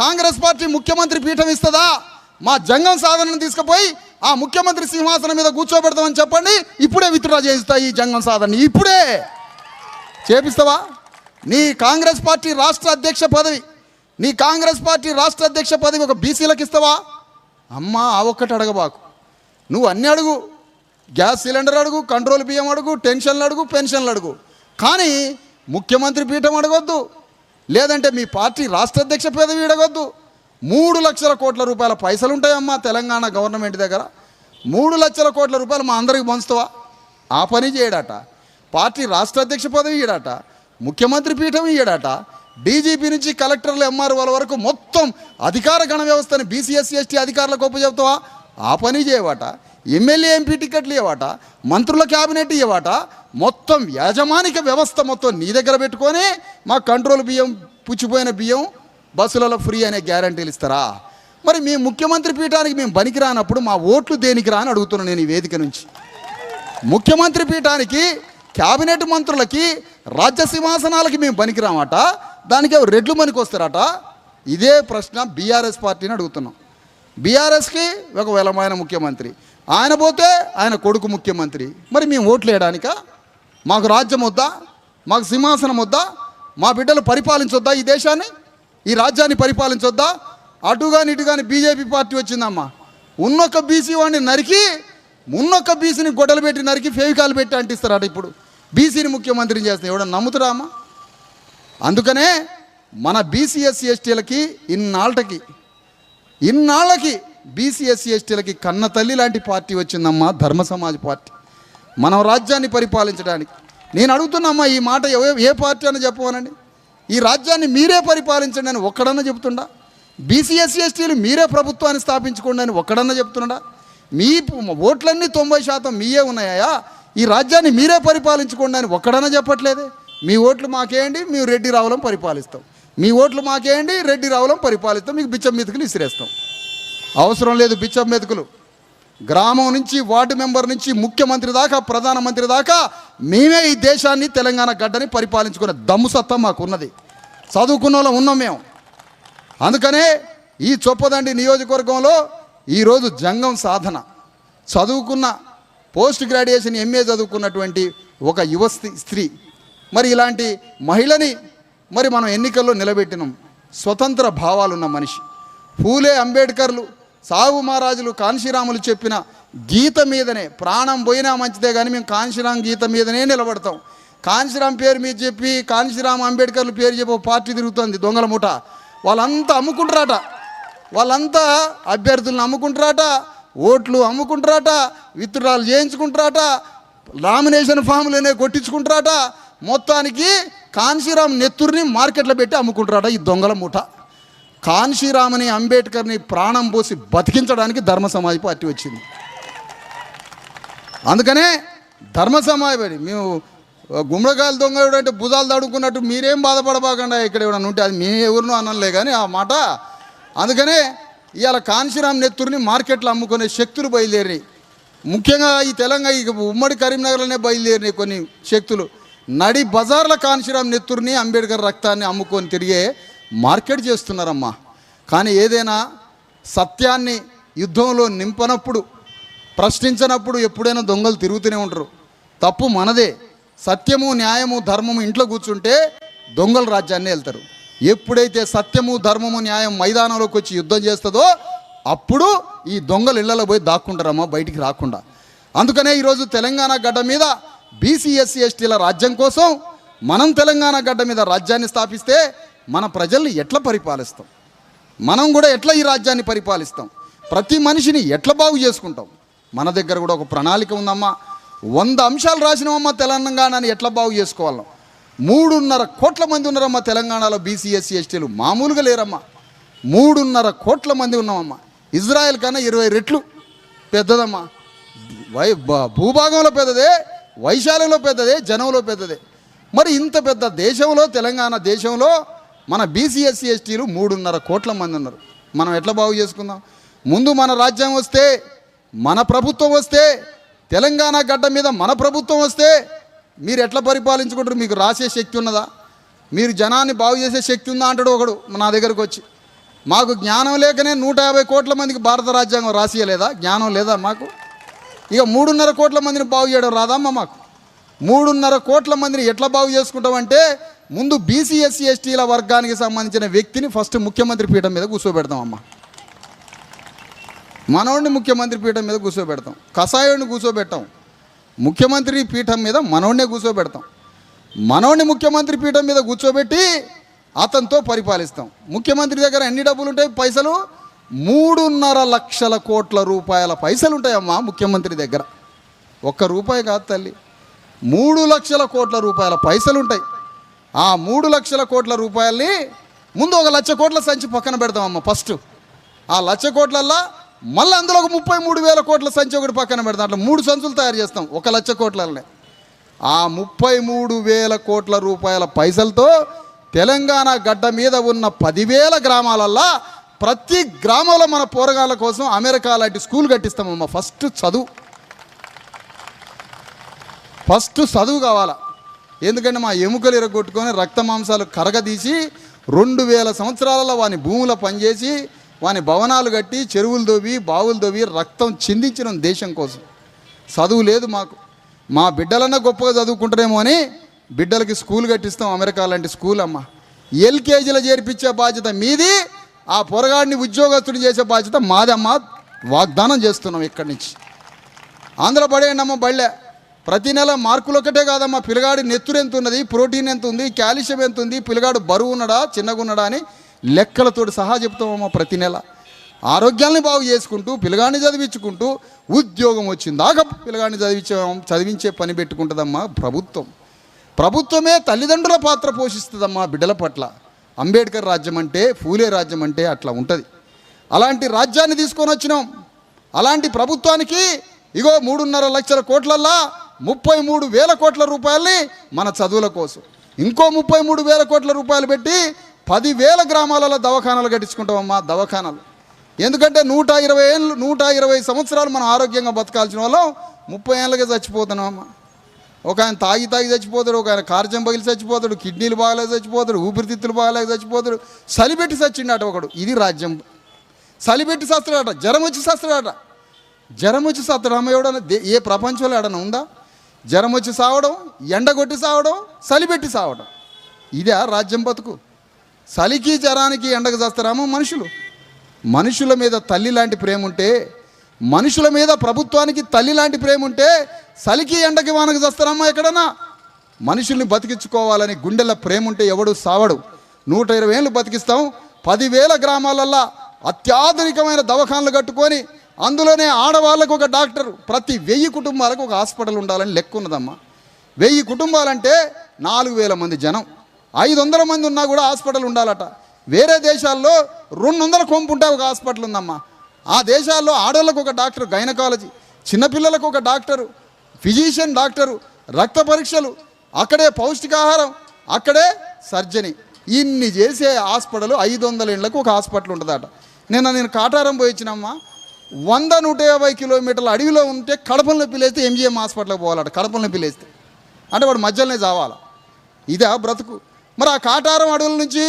కాంగ్రెస్ పార్టీ ముఖ్యమంత్రి పీఠం ఇస్తుందా? మా జంగం సాధనను తీసుకుపోయి ఆ ముఖ్యమంత్రి సింహాసనం మీద కూర్చోబెడతామని చెప్పండి. ఇప్పుడే విత్డ్రా చేయిస్తా ఈ జంగం సాధన, ఇప్పుడే చేపిస్తావా? నీ కాంగ్రెస్ పార్టీ రాష్ట్ర అధ్యక్ష పదవి, నీ కాంగ్రెస్ పార్టీ రాష్ట్ర అధ్యక్ష పదవి ఒక బీసీలకు ఇస్తావా? అమ్మా ఆ ఒక్కటి అడగబాకు, నువ్వు అన్నీ అడుగు. గ్యాస్ సిలిండర్ అడుగు, కంట్రోల్ బియ్యం అడుగు, టెన్షన్లు అడుగు, పెన్షన్లు అడుగు. కానీ ముఖ్యమంత్రి పీఠం అడగొద్దు, లేదంటే మీ పార్టీ రాష్ట్ర అధ్యక్ష పదవి అడగొద్దు. 3 లక్షల కోట్ల రూపాయల పైసలు ఉంటాయమ్మా తెలంగాణ గవర్నమెంట్ దగ్గర. 3 లక్షల కోట్ల రూపాయలు మా అందరికి పంచుతావా? ఆ పని చేయడట. పార్టీ రాష్ట్ర అధ్యక్ష పదవి ఇయ్యడట, ముఖ్యమంత్రి పీఠం ఇయ్యడట. డీజీపీ నుంచి కలెక్టర్లు ఎంఆర్ఓల వరకు మొత్తం అధికార గణ వ్యవస్థని బీసీ ఎస్సీ ఎస్టీ అధికారులకు ఒప్పచెప్తావా? ఆ పని చేయవాట. ఎమ్మెల్యే ఎంపీ టికెట్లు ఇవ్వట, మంత్రుల క్యాబినెట్ ఇవ్వట. మొత్తం యాజమానిక వ్యవస్థ మొత్తం నీ దగ్గర పెట్టుకొని మా కంట్రోల్ బియ్యం, పుచ్చిపోయిన బియ్యం బస్సులలో ఫ్రీ అనే గ్యారంటీలు ఇస్తారా? మరి మీ ముఖ్యమంత్రి పీఠానికి మేము పనికి రానప్పుడు మా ఓట్లు దేనికి రా అని అడుగుతున్నాను నేను ఈ వేదిక నుంచి. ముఖ్యమంత్రి పీఠానికి, క్యాబినెట్ మంత్రులకి, రాజ్య సింహాసనాలకి మేము పనికిరామట, దానికి రెడ్లు పనికి వస్తారట. ఇదే ప్రశ్న బీఆర్ఎస్ పార్టీని అడుగుతున్నాం. బీఆర్ఎస్కి ఒక వెలమైన ముఖ్యమంత్రి, ఆయన పోతే ఆయన కొడుకు ముఖ్యమంత్రి. మరి మేము ఓట్లు వేయడానికా? మాకు రాజ్యం వద్దా? మాకు సింహాసనం వద్దా? మా బిడ్డలు పరిపాలించొద్దా? ఈ దేశాన్ని, ఈ రాజ్యాన్ని పరిపాలించొద్దా? అటుగాని ఇటుగాని బీజేపీ పార్టీ వచ్చిందమ్మా. ఉన్నొక్క బీసీ వాడిని నరికి, ఉన్నొక్క బీసీని గొడ్డలు పెట్టి నరికి ఫెవికాలు పెట్టి అంటిస్తారట. ఇప్పుడు బీసీని ముఖ్యమంత్రిని చేస్తాం. ఎవడన్నా నమ్ముతురా అమ్మా? అందుకనే మన బీసీ ఎస్సీ ఎస్టీలకి ఇన్నాళ్ళకి బీసీ ఎస్సీ ఎస్టీలకి కన్న తల్లి లాంటి పార్టీ వచ్చిందమ్మా, ధర్మ సమాజ్ పార్టీ, మనం రాజ్యాన్ని పరిపాలించడానికి. నేను అడుగుతున్నమ్మా, ఈ మాట ఏ పార్టీ అని చెప్పవనండి? ఈ రాజ్యాన్ని మీరే పరిపాలించండి అని ఒక్కడన్నా చెప్తుండా? బీసీ ఎస్సీ ఎస్టీలు మీరే ప్రభుత్వాన్ని స్థాపించుకోండి అని ఒక్కడన్నా చెప్తుండా? మీ ఓట్లన్నీ 90% మీయే ఉన్నాయా? ఈ రాజ్యాన్ని మీరే పరిపాలించుకోండి అని ఒక్కడన్నా చెప్పట్లేదే. మీ ఓట్లు మాకేయండి, మేము రెడ్డి రావులం పరిపాలిస్తాం, మీ ఓట్లు మాకేయండి, రెడ్డి రావులం పరిపాలిస్తాం, మీకు బిచ్చం మెతుకులు ఇసిరేస్తాం. అవసరం లేదు బిచ్చం మెతుకులు. గ్రామం నుంచి వార్డు మెంబర్ నుంచి ముఖ్యమంత్రి దాకా ప్రధానమంత్రి దాకా మేమే ఈ దేశాన్ని తెలంగాణ గడ్డని పరిపాలించుకునే దమ్ము సత్తా మాకు ఉన్నది. చదువుకున్న వాళ్ళం ఉన్నాం మేము. అందుకనే ఈ చొప్పదండి నియోజకవర్గంలో ఈరోజు జంగం సాధన చదువుకున్న పోస్ట్ గ్రాడ్యుయేషన్ ఎంఏ చదువుకున్నటువంటి ఒక యువ స్త్రీ, మరి ఇలాంటి మహిళని మరి మనం ఎన్నికల్లో నిలబెట్టినాం. స్వతంత్ర భావాలున్న మనిషి. ఫూలే అంబేద్కర్లు, సాహు మహారాజులు, కాన్షీరాములు చెప్పిన గీత మీదనే ప్రాణం పోయినా మంచిదే కానీ మేము కాన్షీరామ్ గీత మీదనే నిలబడతాం. కాన్షీరామ్ పేరు మీద చెప్పి కాన్షీరామ్ అంబేద్కర్లు పేరు చెప్పి పార్టీ తిరుగుతుంది దొంగల ముఠ. వాళ్ళంతా అమ్ముకుంటారట, వాళ్ళంతా అభ్యర్థులను అమ్ముకుంటారట, ఓట్లు అమ్ముకుంటారట, విత్డ్రాలు చేయించుకుంటారట, నామినేషన్ ఫామ్లనే కొట్టించుకుంటారట. మొత్తానికి కాన్షీరామ్ నెత్తుర్ని మార్కెట్లో పెట్టి అమ్ముకుంటారట ఈ దొంగల ముఠ. కాన్షీరామ్ని అంబేద్కర్ని ప్రాణం పోసి బతికించడానికి ధర్మ సమాజ్ పార్టీ వచ్చింది. అందుకనే ధర్మ సమాజ్ మేము గుమ్మడికాయలు దొంగ అంటే భుజాలు తడుకున్నట్టు మీరేం బాధపడబాకుండా ఇక్కడ ఏమైనా ఉంటే అది మీ ఎవరినో అనలే కానీ ఆ మాట. అందుకనే ఇవాళ కాన్షీరామ్ నెత్తుర్ని మార్కెట్లో అమ్ముకునే శక్తులు బయలుదేరినాయి. ముఖ్యంగా ఈ తెలంగాణ ఉమ్మడి కరీంనగర్లోనే బయలుదేరినాయి కొన్ని శక్తులు. నడి బజార్ల కాన్షీరామ్ నెత్తుర్ని అంబేద్కర్ రక్తాన్ని అమ్ముకొని తిరిగే మార్కెట్ చేస్తున్నారమ్మా. కానీ ఏదైనా సత్యాన్ని యుద్ధంలో నింపనప్పుడు, ప్రశ్నించినప్పుడు ఎప్పుడైనా దొంగలు తిరుగుతూనే ఉంటారు. తప్పు మనదే. సత్యము న్యాయము ధర్మము ఇంట్లో కూర్చుంటే దొంగల రాజ్యాన్ని వెళ్తారు. ఎప్పుడైతే సత్యము ధర్మము న్యాయం మైదానంలోకి వచ్చి యుద్ధం చేస్తుందో అప్పుడు ఈ దొంగలు ఇళ్లలో పోయి దాక్కుంటారమ్మా, బయటికి రాకుండా. అందుకనే ఈరోజు తెలంగాణ గడ్డ మీద బీసీ ఎస్సీ ఎస్టీల రాజ్యం కోసం మనం తెలంగాణ గడ్డ మీద రాజ్యాన్ని స్థాపిస్తే మన ప్రజల్ని ఎట్లా పరిపాలిస్తాం, మనం కూడా ఎట్లా ఈ రాజ్యాన్ని పరిపాలిస్తాం, ప్రతి మనిషిని ఎట్లా బాగు చేసుకుంటాం. మన దగ్గర కూడా ఒక ప్రణాళిక ఉందమ్మా. 100 అంశాలు రాసినామమ్మా తెలంగాణని ఎట్లా బాగు చేసుకోవాలం. 3.5 కోట్ల మంది ఉన్నారమ్మా తెలంగాణలో బీసీ ఎస్సీ ఎస్టీలు. మామూలుగా లేరమ్మా. 3.5 కోట్ల మంది ఉన్నామమ్మా. ఇజ్రాయెల్ కన్నా 20 రెట్లు పెద్దదమ్మా. భూభాగంలో పెద్దదే, వైశాల్యంలో పెద్దదే, జనంలో పెద్దదే. మరి ఇంత పెద్ద దేశంలో, తెలంగాణ దేశంలో మన బీసీ ఎస్సీ ఎస్టీలు 3.5 కోట్ల మంది ఉన్నారు. మనం ఎట్లా బాగు చేసుకుందాం? ముందు మన రాజ్యం వస్తే, మన ప్రభుత్వం వస్తే, తెలంగాణ గడ్డ మీద మన ప్రభుత్వం వస్తే మీరు ఎట్లా పరిపాలించుకుంటారు? మీకు రాసే శక్తి ఉన్నదా? మీరు జనాన్ని బాగు చేసే శక్తి ఉందా అంటాడు ఒకడు నా దగ్గరకు వచ్చి. మాకు జ్ఞానం లేకనే 150 కోట్ల మందికి భారత రాజ్యాంగం రాసియలేదా? జ్ఞానం లేదా మాకు? ఇక 3.5 కోట్ల మందిని బాగు చేయడం రాదమ్మా మాకు? 3.5 కోట్ల మందిని ఎట్లా బాగు చేసుకుంటామంటే ముందు బీసీ ఎస్సీ ఎస్టీల వర్గానికి సంబంధించిన వ్యక్తిని ఫస్ట్ ముఖ్యమంత్రి పీఠం మీద కూర్చోబెడతామమ్మా. మనోడిని ముఖ్యమంత్రి పీఠం మీద కూర్చోబెడతాం, కషాయోడిని కూర్చోబెట్టాం. ముఖ్యమంత్రి పీఠం మీద మనోడినే కూర్చోబెడతాం. మనోడిని ముఖ్యమంత్రి పీఠం మీద కూర్చోబెట్టి అతనితో పరిపాలిస్తాం. ముఖ్యమంత్రి దగ్గర ఎన్ని డబ్బులు ఉంటాయి? పైసలు 3.5 లక్షల కోట్ల రూపాయల పైసలు ఉంటాయమ్మా ముఖ్యమంత్రి దగ్గర. ఒక్క రూపాయి కాదు తల్లి, 3 లక్షల కోట్ల రూపాయల పైసలు ఉంటాయి. ఆ 3 లక్షల కోట్ల రూపాయల్ని ముందు 1 లక్ష కోట్ల సంచి పక్కన పెడతామమ్మా. ఫస్ట్ ఆ 1 లక్ష కోట్లల్లో మళ్ళీ అందులో ఒక 33,000 కోట్ల సంచి ఒకటి పక్కన పెడతాం. అట్లా 3 సంచులు తయారు చేస్తాం 1 లక్ష కోట్లనే. ఆ 33,000 కోట్ల రూపాయల పైసలతో తెలంగాణ గడ్డ మీద ఉన్న 10,000 గ్రామాలల్లో ప్రతి గ్రామంలో మన పోరగాళ్ళ కోసం అమెరికా లాంటి స్కూల్ కట్టిస్తామమ్మా. ఫస్ట్ చదువు కావాలా. ఎందుకంటే మా ఎముకలు ఇరగొట్టుకొని రక్త మాంసాలు కరగదీసి 2000 సంవత్సరాలలో వాని భూముల పనిచేసి వాని భవనాలు కట్టి చెరువులు దోవి బావులు దోవి రక్తం చిందించిన దేశం కోసం. చదువు లేదు మాకు. మా బిడ్డలన్నా గొప్పగా చదువుకుంటారేమో అని బిడ్డలకి స్కూల్ కట్టిస్తాం, అమెరికా లాంటి స్కూల్ అమ్మ. ఎల్కేజీలో చేర్పించే బాధ్యత మీది, ఆ పొరగాడిని ఉద్యోగస్తుడు చేసే బాధ్యత మాదమ్మ. వాగ్దానం చేస్తున్నాం ఇక్కడి నుంచి. ఆంధ్ర పడేయండి అమ్మ బళ్ళే. ప్రతి నెల మార్కులు ఒకటే కాదమ్మా, పిల్లగాడి నెత్తురు ఎంత ఉన్నది, ప్రోటీన్ ఎంత ఉంది, కాల్షియం ఎంత ఉంది, పిల్లగాడు బరువు ఉన్నాడా చిన్నగా ఉన్నాడా అని లెక్కలతోటి సహా చెప్తామమ్మా. ప్రతి నెల ఆరోగ్యాన్ని బాగు చేసుకుంటూ పిల్లగాడిని చదివించుకుంటూ ఉద్యోగం వచ్చిందాక పిల్లగాడిని చదివించే పని పెట్టుకుంటుందమ్మా ప్రభుత్వం. ప్రభుత్వమే తల్లిదండ్రుల పాత్ర పోషిస్తుందమ్మా బిడ్డల పట్ల. అంబేద్కర్ రాజ్యం అంటే, ఫూలే రాజ్యం అంటే అట్లా ఉంటుంది. అలాంటి రాజ్యాన్ని తీసుకొని వచ్చినాం. అలాంటి ప్రభుత్వానికి ఇగో 3.5 లక్షల కోట్లల్లా 33,000 కోట్ల రూపాయలని మన చదువుల కోసం, ఇంకో 33,000 కోట్ల రూపాయలు పెట్టి 10,000 గ్రామాలలో దవాఖానాలు కట్టించుకుంటామమ్మా. దవాఖానాలు ఎందుకంటే 120 సంవత్సరాలు మనం ఆరోగ్యంగా బతకాల్సిన వాళ్ళం 30 ఏళ్ళకే చచ్చిపోతున్నామమ్మా. ఒక ఆయన తాగి చచ్చిపోతాడు, ఒక ఆయన కార్జం పగిలి చచ్చిపోతాడు, కిడ్నీలు బాగాలేక చచ్చిపోతాడు, ఊపిరితిత్తులు బాగాలేక చచ్చిపోతాడు, చలిపెట్టి చచ్చిండట ఒకడు. ఇది రాజ్యం. చలిపెట్టి చస్తాడట, జ్వరం వచ్చి చస్తాడట. జ్వరం వచ్చి చస్తాడమ్మ ఎవడన్నా ఏ ప్రపంచంలో ఏడన్నా ఉందా? జ్వరం వచ్చి సావడం, ఎండగొట్టి సావడం, చలిపెట్టి సావడం, ఇదే రాజ్యం బతుకు. చలికి జ్వరానికి ఎండకు చేస్తారామో మనుషులు. మనుషుల మీద తల్లి లాంటి ప్రేమ ఉంటే, మనుషుల మీద ప్రభుత్వానికి తల్లి లాంటి ప్రేమ ఉంటే చలికి ఎండకి వానకు చేస్తారమ్మా ఎక్కడన్నా? మనుషుల్ని బతికించుకోవాలని గుండెల ప్రేమ ఉంటే ఎవడు సావడు. 120 ఏళ్ళు బతికిస్తాం. 10,000 గ్రామాలల్లో అత్యాధునికమైన దవాఖానలు కట్టుకొని అందులోనే ఆడవాళ్ళకు ఒక డాక్టరు, ప్రతి 1000 కుటుంబాలకు ఒక హాస్పిటల్ ఉండాలని లెక్క ఉన్నదమ్మా. 1000 కుటుంబాలంటే 4,000 మంది జనం. 500 మంది ఉన్నా కూడా హాస్పిటల్ ఉండాలట. వేరే దేశాల్లో 200 కొంపు ఉంటే ఒక హాస్పిటల్ ఉందమ్మా. ఆ దేశాల్లో ఆడవాళ్ళకు ఒక డాక్టర్, గైనకాలజీ, చిన్నపిల్లలకు ఒక డాక్టరు, ఫిజిషియన్ డాక్టరు, రక్త పరీక్షలు, అక్కడే పౌష్టికాహారం, అక్కడే సర్జరీ, ఇన్ని చేసే హాస్పిటల్ 500 ఏళ్ళకు ఒక హాస్పిటల్ ఉంటుందట. నేను కాటారం పోయి వచ్చినమ్మా. 100-150 కిలోమీటర్ల అడవిలో ఉంటే కడపల నొప్పి లేస్తే ఎంజీఎం హాస్పిటల్కి పోవాలట. కడపల నొప్పి లేస్తే అంటే వాడు మధ్యలోనే చావాలా. ఇదే బ్రతుకు. మరి ఆ కాటారం అడవుల నుంచి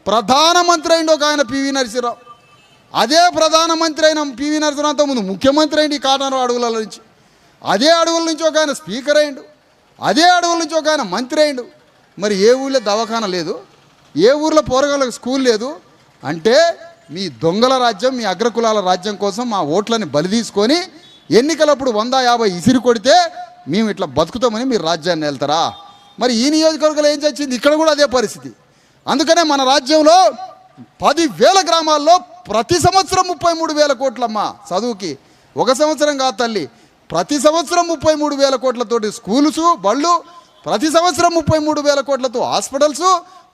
ప్రధానమంత్రి అయింది ఒక ఆయన పివి నరసింహరావు. అదే ప్రధానమంత్రి అయిన పివి నరసింహరావుతో ముందు ముఖ్యమంత్రి అయింది ఈ కాటారం అడవుల నుంచి. అదే అడవుల నుంచి ఒక ఆయన స్పీకర్ అయిండు. అదే అడవుల నుంచి ఒక ఆయన మంత్రి అయిండు. మరి ఏ ఊళ్ళో దవాఖాన లేదు, ఏ ఊర్లో పోరగాళ్ళకి స్కూల్ లేదు అంటే మీ దొంగల రాజ్యం, మీ అగ్రకులాల రాజ్యం కోసం మా ఓట్లని బలి తీసుకొని ఎన్నికలప్పుడు 150 ఇసిరి కొడితే మేము ఇట్లా బతుకుతామని మీరు రాజ్యాన్ని వెళ్తారా? మరి ఈ నియోజకవర్గంలో ఏం చచ్చింది? ఇక్కడ కూడా అదే పరిస్థితి. అందుకనే మన రాజ్యంలో 10,000 గ్రామాల్లో ప్రతి సంవత్సరం 33,000 కోట్లమ్మా చదువుకి. ఒక సంవత్సరం కాదు తల్లి, ప్రతి సంవత్సరం 33,000 కోట్లతోటి స్కూల్స్, బళ్ళు, ప్రతి సంవత్సరం 33,000 కోట్లతో హాస్పిటల్స్,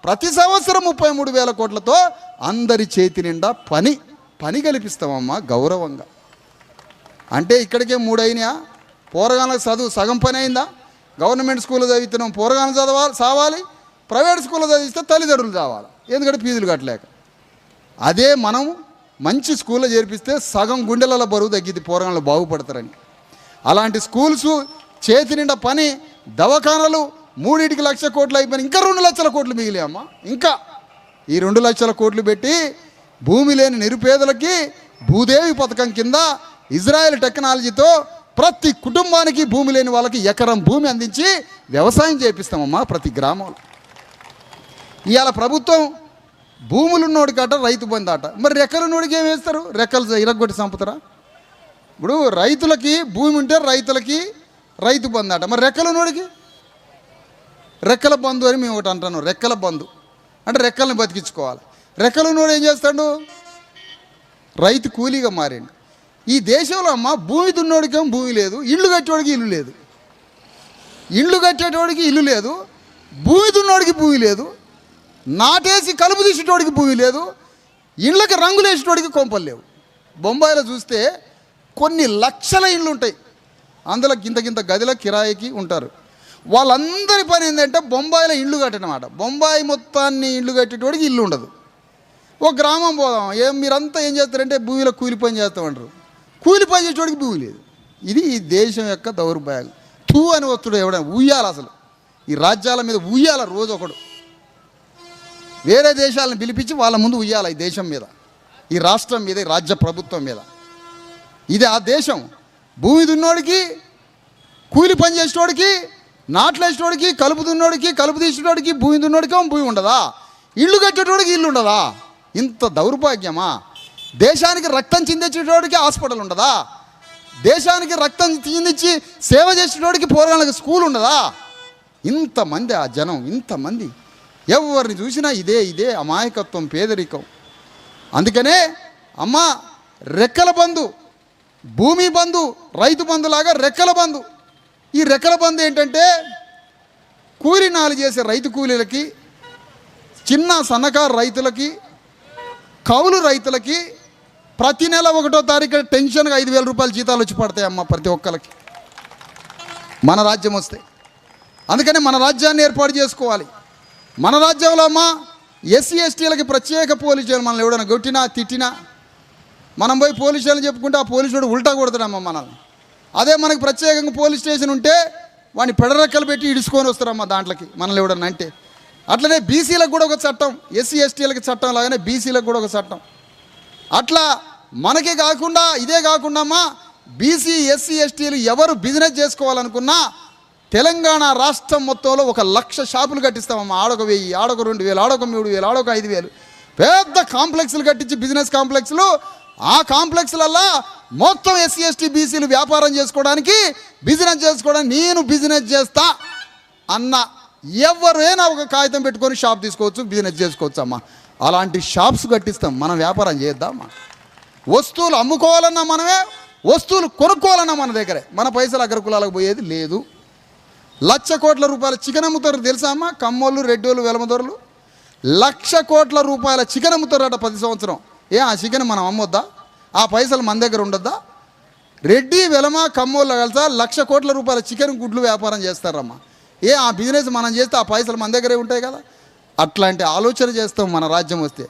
ప్రతి సంవత్సరం 33,000 కోట్లతో అందరి చేతి నిండా పని కల్పిస్తామమ్మా గౌరవంగా. అంటే ఇక్కడికే 3 అయినాయా? పోరగాళ్ళకి చదువు సగం పని అయిందా? గవర్నమెంట్ స్కూల్లో చదివిస్తున్నాం, పోరగాళ్ళు సావాలి. ప్రైవేట్ స్కూల్లో చదివిస్తే తల్లిదండ్రులు చావాలి, ఎందుకంటే ఫీజులు కట్టలేక. అదే మనం మంచి స్కూల్లో చేర్పిస్తే సగం గుండెల బరువు తగ్గిద్ది, పోరగాళ్ళు బాగుపడతారని. అలాంటి స్కూల్స్, చేతి నిండా పని, దవాఖానాలు 3 లక్షల కోట్లు అయిపోయినాయి. ఇంకా 2 లక్షల కోట్లు మిగిలి అమ్మా. ఇంకా ఈ 2 లక్షల కోట్లు పెట్టి భూమి లేని నిరుపేదలకి భూదేవి పథకం కింద ఇజ్రాయెల్ టెక్నాలజీతో ప్రతి కుటుంబానికి భూమి లేని వాళ్ళకి ఎకరం భూమి అందించి వ్యవసాయం చేపిస్తామమ్మా ప్రతి గ్రామంలో. ఇవాళ ప్రభుత్వం భూములున్నోడికట రైతు బంధు అట. మరి రెక్కలున్నోడికి ఏం వేస్తారు? రెక్కలు ఇరగొట్టి చంపుతారా? ఇప్పుడు రైతులకి భూమి ఉంటే రైతులకి రైతు బంధు అట. మరి రెక్కలున్నోడికి రెక్కల బంధు అని మేము ఒకటి అంటాను. రెక్కల బంధు అంటే రెక్కల్ని బతికించుకోవాలి. రెక్కలున్నోడు ఏం చేస్తాడు? రైతు కూలీగా మారిండు. ఈ దేశంలో అమ్మ భూమి దున్నోడికేమో భూమి లేదు, ఇల్లు కట్టేవాడికి ఇల్లు లేదు. ఇల్లు కట్టేటోడికి ఇల్లు లేదు, భూమి దున్నోడికి భూమి లేదు, నాటేసి కలుపు తీసేటోడికి భూమి లేదు, ఇళ్ళకి రంగులు వేసేటోడికి కొంపలు లేవు. బొంబాయిలో చూస్తే కొన్ని లక్షల ఇళ్ళు ఉంటాయి, అందులో గింత గదిలో కిరాయికి ఉంటారు. వాళ్ళందరి పని ఏంటంటే బొంబాయిలో ఇళ్ళు కట్టనమాట. బొంబాయి మొత్తాన్ని ఇళ్ళు కట్టేటోడికి ఇల్లు ఉండదు. ఒక గ్రామం పోదాం, మీరంతా ఏం చేస్తారంటే భూమిలో కూలి పని చేస్తామంటారు. కూలి పని చేసేటోడికి భూమి లేదు. ఇది ఈ దేశం యొక్క దౌర్భాగ్యం. తూ అని వస్తుడు ఎవడైనా ఊయాలి. అసలు ఈ రాజ్యాల మీద ఊయాల రోజు ఒకడు. వేరే దేశాలను పిలిపించి వాళ్ళ ముందు ఉయ్యాల ఈ దేశం మీద, ఈ రాష్ట్రం మీద, ఈ రాజ్య ప్రభుత్వం మీద. ఇది ఆ దేశం. భూమి దున్నోడికి, కూలి పని చేసేటోడికి, నాట్లు వేసేటోడికి, కలుపు దున్నోడికి, కలుపు తీసేటోడికి, భూమి దున్నోడికి భూమి ఉండదా? ఇల్లు కట్టేటోడికి ఇల్లు ఉండదా? ఇంత దౌర్భాగ్యమా? దేశానికి రక్తం చిందించేటోడికి హాస్పిటల్ ఉండదా? దేశానికి రక్తం తీయించి సేవ చేసేటోడికి పోరాళ్ళకి స్కూల్ ఉండదా? ఇంతమంది ఆ జనం, ఇంతమంది ఎవరిని చూసినా ఇదే అమాయకత్వం, పేదరికం. అందుకనే అమ్మ రెక్కల బంధు, భూమి బంధు, రైతు బంధులాగా రెక్కల బంధు. ఈ రెక్కల బంధు ఏంటంటే కూలీనాలు చేసే రైతు కూలీలకి, చిన్న సన్నకారు రైతులకి, కౌలు రైతులకి ప్రతి నెల 1వ తారీఖు టెన్షన్గా 5,000 రూపాయల జీతాలు వచ్చి పడతాయమ్మ ప్రతి ఒక్కరికి మన రాజ్యం వస్తే. అందుకని మన రాజ్యాన్ని ఏర్పాటు చేసుకోవాలి. మన రాజ్యంలో అమ్మ ఎస్సీ ఎస్టీలకి ప్రత్యేక పోలీస్ స్టేషన్. మనల్ని ఎవడైనా కొట్టినా తిట్టినా మనం పోయి పోలీస్ స్టేషన్ చెప్పుకుంటే ఆ పోలీసుడు ఉల్టా కొడతాడమ్మ మనల్ని. అదే మనకు ప్రత్యేకంగా పోలీస్ స్టేషన్ ఉంటే వాడిని పెడరెక్కలు పెట్టి ఇడుచుకొని వస్తారమ్మ దాంట్లోకి మనల్ని ఎవడన్నా అంటే. అట్లనే బీసీలకు కూడా ఒక చట్టం, ఎస్సీ ఎస్టీలకి చట్టం లాగానే బీసీలకు కూడా ఒక చట్టం. అట్లా మనకే కాకుండా ఇదే కాకుండా అమ్మా బీసీ ఎస్సీ ఎస్టీలు ఎవరు బిజినెస్ చేసుకోవాలనుకున్నా తెలంగాణ రాష్ట్రం మొత్తంలో 1,00,000 షాపులు కట్టిస్తామమ్మా. ఆడొక 1000, ఆడొక 2,000, ఆడొక 3,000, ఆడొక 5,000 పెద్ద కాంప్లెక్స్లు కట్టించి బిజినెస్ కాంప్లెక్స్లు. ఆ కాంప్లెక్స్లల్లో మొత్తం ఎస్సీ ఎస్టీ బీసీలు వ్యాపారం చేసుకోవడానికి, బిజినెస్ చేసుకోవడానికి నేను బిజినెస్ చేస్తా అన్న ఎవరైనా ఒక కాగితం పెట్టుకొని షాప్ తీసుకోవచ్చు, బిజినెస్ చేసుకోవచ్చు అమ్మా. అలాంటి షాప్స్ కట్టిస్తాం. మనం వ్యాపారం చేద్దామా? వస్తువులు అమ్ముకోవాలన్నా మనమే, వస్తువులు కొనుక్కోవాలన్నా మన దగ్గరే. మన పైసలు అగ్రకులాలకు పోయేది లేదు. 1,00,000 కోట్ల రూపాయల చికెన్ అమ్ముతారు తెలుసా అమ్మ? కమ్మోళ్ళు, రెడ్డోళ్ళు, వెలమదొరలు 1,00,000 కోట్ల రూపాయల చికెన్ అమ్ముతారట ప్రతి సంవత్సరం. ఆ చికెన్ మనం అమ్మొద్దా? ఆ పైసలు మన దగ్గర ఉండొద్దా? రెడ్డి, వెలమ, కమ్మోళ్ళు కలిసా 1,00,000 కోట్ల రూపాయల చికెన్ గుడ్లు వ్యాపారం చేస్తారమ్మా. ఆ బిజినెస్ మనం చేస్తే ఆ పైసలు మన దగ్గరే ఉంటాయి కదా. అట్లాంటి ఆలోచన చేస్తాం మన రాజ్యం వస్తే.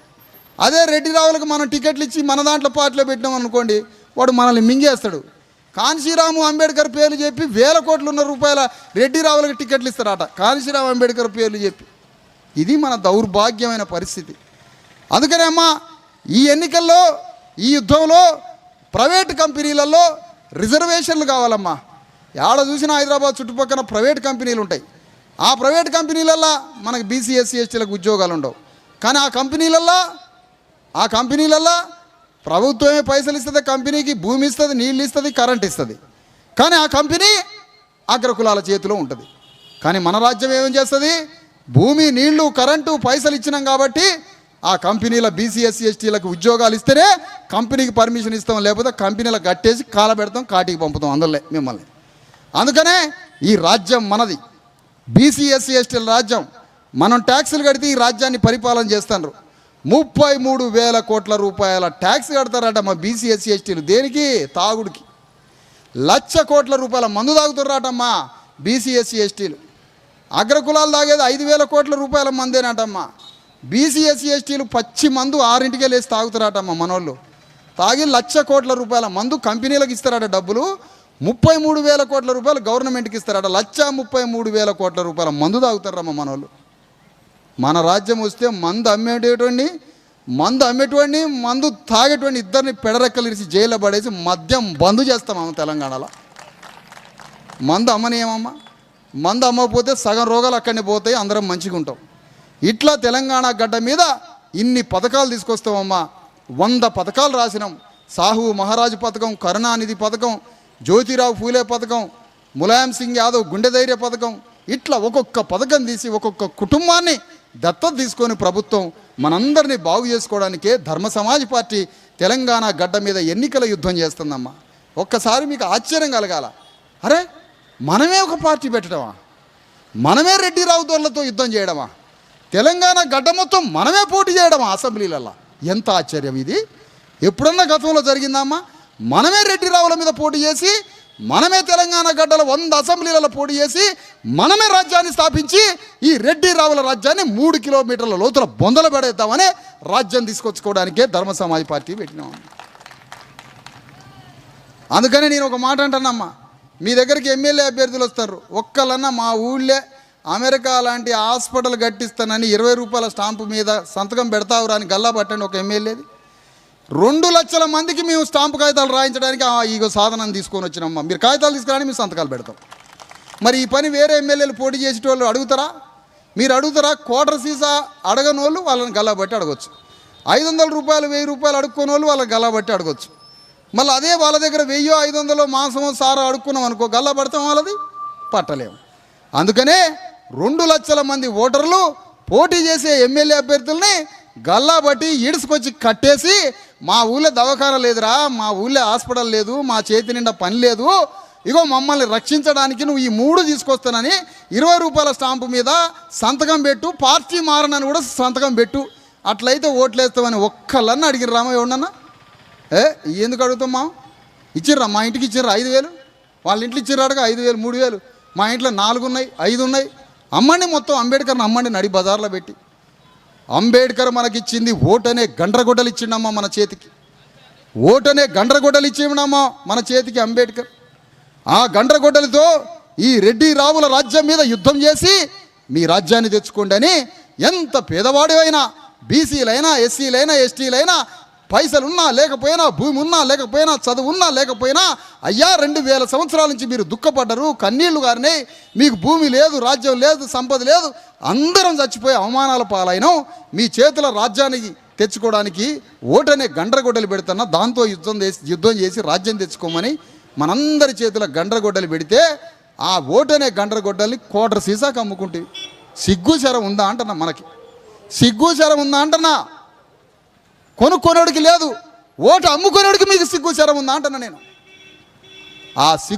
అదే రెడ్డి రావులకు మనం టికెట్లు ఇచ్చి మన దాంట్లో పార్టీలో పెట్టినాం అనుకోండి, వాడు మనల్ని మింగేస్తాడు. కాన్షీరాము అంబేద్కర్ పేర్లు చెప్పి 1,000 కోట్ల రూపాయల రెడ్డి రావులకు టికెట్లు ఇస్తారట, కాన్షీరాము అంబేద్కర్ పేర్లు చెప్పి. ఇది మన దౌర్భాగ్యమైన పరిస్థితి. అందుకనే అమ్మా ఈ ఎన్నికల్లో, ఈ యుద్ధంలో ప్రైవేట్ కంపెనీలలో రిజర్వేషన్లు కావాలమ్మా. ఆడ చూసినా హైదరాబాద్ చుట్టుపక్కల ప్రైవేట్ కంపెనీలు ఉంటాయి. ఆ ప్రైవేట్ కంపెనీలల్లో మనకు బీసీ ఎస్సీ ఎస్టీలకు ఉద్యోగాలు ఉండవు. కానీ ఆ కంపెనీలల్లో ప్రభుత్వమే పైసలు ఇస్తుంది, కంపెనీకి భూమి ఇస్తుంది, నీళ్ళు ఇస్తుంది, కరెంట్ ఇస్తుంది. కానీ ఆ కంపెనీ అగ్రకులాల చేతిలో ఉంటుంది. కానీ మన రాజ్యం ఏమేం చేస్తుంది? భూమి, నీళ్లు, కరెంటు, పైసలు ఇచ్చినాం కాబట్టి ఆ కంపెనీల బీసీ ఎస్సీ ఎస్టీలకు ఉద్యోగాలు ఇస్తేనే కంపెనీకి పర్మిషన్ ఇస్తాం, లేకపోతే కంపెనీలకు కట్టేసి కాలబెడతాం, కాటికి పంపుతాం అందరిలే మిమ్మల్ని. అందుకనే ఈ రాజ్యం మనది, బీసీ ఎస్సీ ఎస్టీల రాజ్యం. మనం ట్యాక్సులు కడితే ఈ రాజ్యాన్ని పరిపాలన చేస్తున్నారు. 33,000 కోట్ల రూపాయల ట్యాక్స్ కడతారట మా బీసీ ఎస్సీ ఎస్టీలు. దేనికి? తాగుడికి. 1,00,000 కోట్ల రూపాయల మందు తాగుతారటమ్మా బీసీ ఎస్సీ ఎస్టీలు. అగ్రకులాలు తాగేది 5,000 కోట్ల రూపాయల మందేనటమ్మా. బీసీ ఎస్సీ ఎస్టీలు పచ్చి మందు 6ంటికే లేచి తాగుతారటమ్మా మనోళ్ళు. తాగి 1,00,000 కోట్ల రూపాయల మందు కంపెనీలకు ఇస్తారట డబ్బులు. 33,000 కోట్ల రూపాయలు గవర్నమెంట్కి ఇస్తారట. 1,33,000 కోట్ల రూపాయల మందు తాగుతారమ్మా మనోళ్ళు. మన రాజ్యం వస్తే మందు అమ్మేటోడిని, మందు తాగేటువంటి ఇద్దరిని పెడరెక్కలు ఇరిచి జైల్లో పడేసి మద్యం బంద్ చేస్తామమ్మ తెలంగాణలో. మందు అమ్మనేమమ్మా? మందు అమ్మకపోతే సగం రోగాలు అక్కడనే పోతాయి, అందరం మంచిగా ఉంటాం. ఇట్లా తెలంగాణ గడ్డ మీద ఇన్ని పథకాలు తీసుకొస్తామమ్మా. 100 పథకాలు రాసినాం. సాహు మహారాజు పథకం, కరుణానిధి పథకం, జ్యోతిరావు ఫూలే పథకం, ములాయం సింగ్ యాదవ్ గుండె ధైర్య పథకం. ఇట్లా ఒక్కొక్క పథకం తీసి ఒక్కొక్క కుటుంబాన్ని దత్తత తీసుకొని ప్రభుత్వం మనందరినీ బాగు చేసుకోవడానికే ధర్మ సమాజ్ పార్టీ తెలంగాణ గడ్డ మీద ఎన్నికల యుద్ధం చేస్తుందమ్మా. ఒక్కసారి మీకు ఆశ్చర్యం కలగాల. అరే మనమే ఒక పార్టీ పెట్టడమా? మనమే రెడ్డి రావుతోళ్లతో యుద్ధం చేయడమా? తెలంగాణ గడ్డ మొత్తం మనమే పోటీ చేయడమా అసెంబ్లీలలో? ఎంత ఆశ్చర్యం ఇది! ఎప్పుడన్నా గతంలో జరిగిందమ్మా? మనమే రెడ్డి రావుల మీద పోటీ చేసి, మనమే తెలంగాణ గడ్డల 100 అసెంబ్లీలలో పోటీ చేసి, మనమే రాజ్యాన్ని స్థాపించి ఈ రెడ్డి రావుల రాజ్యాన్ని 3 కిలోమీటర్ల లోతుల బొందలు పడేద్దామని రాజ్యం తీసుకొచ్చుకోవడానికే ధర్మ సమాజ్ పార్టీ పెట్టినాం. అందుకని నేను ఒక మాట అంటానమ్మా, మీ దగ్గరికి ఎమ్మెల్యే అభ్యర్థులు వస్తారు, ఒక్కలన్నా మా ఊళ్ళే అమెరికా లాంటి హాస్పిటల్ కట్టిస్తానని 20 రూపాయల స్టాంపు మీద సంతకం పెడతావురా అని గల్లా పట్టండి ఒక ఎమ్మెల్యేది. 2 లక్షల మందికి మేము స్టాంపు కాగితాలు రాయించడానికి ఈగో సాధనం తీసుకొని వచ్చినమ్మా. మీరు కాగితాలు తీసుకురాని మేము సంతకాలు పెడతాం. మరి ఈ పని వేరే ఎమ్మెల్యేలు పోటీ చేసేటోళ్ళు అడుగుతారా? మీరు అడుగుతారా? క్వార్టర్ సీసా అడగని వాళ్ళు వాళ్ళని గల్లా బట్టి అడగొచ్చు. 500 రూపాయలు 1000 రూపాయలు అడుక్కోని వాళ్ళు వాళ్ళని గల్లా బట్టి అడగొచ్చు. మళ్ళీ అదే వాళ్ళ దగ్గర 1000-500 మాసమో సారో అడుక్కున్నాం అనుకో, గల్లా పడతాం, వాళ్ళది పట్టలేము. అందుకనే 2 లక్షల మంది ఓటర్లు పోటీ చేసే ఎమ్మెల్యే అభ్యర్థుల్ని గల్లా బట్టి ఈడ్చుకొచ్చి కట్టేసి, మా ఊళ్ళో దవాఖాన లేదురా, మా ఊళ్ళో హాస్పిటల్ లేదు, మా చేతి నిండా పని లేదు, ఇగో మమ్మల్ని రక్షించడానికి నువ్వు ఈ 3 తీసుకొస్తానని 20 రూపాయల స్టాంపు మీద సంతకం పెట్టు, పార్టీ మారనని కూడా సంతకం పెట్టు, అట్లయితే ఓట్లేస్తామని ఒక్కళ్ళని అడిగిర్రు రామా ఎవడన్నా? ఎందుకు అడుగుతాం? ఇచ్చిర్రా, మా ఇంటికి ఇచ్చిర్రా 5000, వాళ్ళ ఇంట్లో ఇచ్చిర్రాడుగా 5000 3000, మా ఇంట్లో 4 ఉన్నాయి 5 ఉన్నాయి, అమ్మండి మొత్తం అంబేద్కర్ని అమ్మండి నడి బజార్లో పెట్టి. అంబేద్కర్ మనకిచ్చింది ఓటనే గండ్రగొడ్డలు ఇచ్చిండమ్మా మన చేతికి, ఓటనే గండ్రగొడ్డలు ఇచ్చిండమ్మా మన చేతికి అంబేద్కర్. ఆ గండ్రగొడ్డలతో ఈ రెడ్డి రావుల రాజ్యం మీద యుద్ధం చేసి మీ రాజ్యాన్ని తెచ్చుకోండి అని ఎంత పేదవాడివైనా, బీసీలైనా ఎస్సీలైనా ఎస్టీలైనా, పైసలున్నా లేకపోయినా, భూమి ఉన్నా లేకపోయినా, చదువు ఉన్నా లేకపోయినా, అయ్యా 2000 సంవత్సరాల నుంచి మీరు దుఃఖపడ్డరు, కన్నీళ్లు గారినాయి, మీకు భూమి లేదు, రాజ్యం లేదు, సంపద లేదు, అందరం చచ్చిపోయి అవమానాల పాలైనాం, మీ చేతుల రాజ్యానికి తెచ్చుకోవడానికి ఓటనే గండ్రగొడ్డలు పెడుతున్నా, దాంతో యుద్ధం చేసి రాజ్యం తెచ్చుకోమని మనందరి చేతుల గండ్రగొడ్డలు పెడితే, ఆ ఓటనే గండ్రగొడ్డల్ని కోటర్ సీసాకు అమ్ముకుంటే సిగ్గు శరం ఉందా అంటున్నా, మనకి సిగ్గు శరం ఉందా అంటున్నా. కొనుక్కొనేవాడికి లేదు, ఓటు అమ్ముకునేవాడికి మీకు సిగ్గు శరం ఉందా అంటున్నా నేను. ఆ సిగ్గు